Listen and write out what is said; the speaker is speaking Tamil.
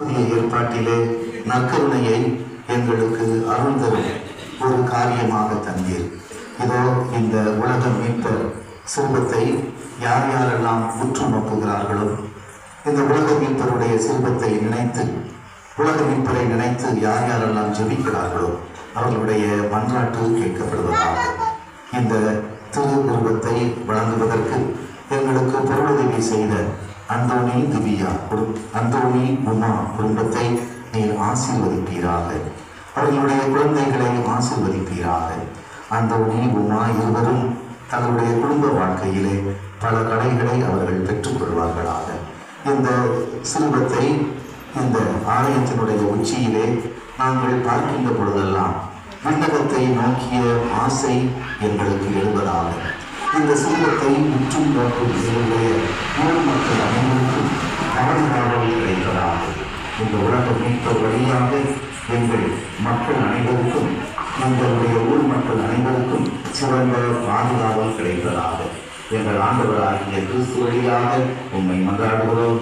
புதிய ஏற்பாட்டிலே நற்கருணையை எங்களுக்கு அருள்தரும் ஒரு காரியமாக தந்தீர். இதோ இந்த உலக மீட்பர் சிறுபத்தை யார் யாரெல்லாம் உற்று நோக்குகிறார்களோ, இந்த உலக மீட்பருடைய சிறுபத்தை நினைத்து, உலக மீட்பரை நினைத்து யார் யாரெல்லாம் ஜெபிக்கிறார்களோ அவர்களுடைய மன்றாட்டு கேட்கப்படுவதாக. இந்த திரு உருவத்தை வழங்குவதற்கு எங்களுக்கு பொருளுதவி செய்த அந்தோணி திவ்யா அந்தோணி உமா குடும்பத்தை நீர் ஆசீர்வதிப்பீராக. அவர்களுடைய குழந்தைகளை ஆசீர்வதிப்பீராக. அந்தோணி உமா இருவரும் தங்களுடைய குடும்ப வாழ்க்கையிலே பல கலைகளை அவர்கள் பெற்றுக்கொள்வார்களாக. இந்த சிறுவத்தை இந்த ஆலயத்தினுடைய உச்சியிலே நாங்கள் பார்க்கின்ற பொழுதெல்லாம் விண்ணகத்தை நோக்கிய ஆசை எங்களுக்கு எழுவதாக. இந்த சிறுவத்தை முற்றும் நோக்கும் எங்களுடைய ஊர் மக்கள் அனைவருக்கும் பாதுகாவல் கிடைப்பதாக. இந்த உலக மீட்பர் வழியாக எங்கள் மக்கள் அனைவருக்கும், எங்களுடைய ஊர் மக்கள் அனைவருக்கும் சிறந்த பாதுகாவல் கிடைப்பதாக. எங்கள் ஆண்டவராகிய கிறிஸ்து வழியாக உம்மை மன்றாடுகிறோம்.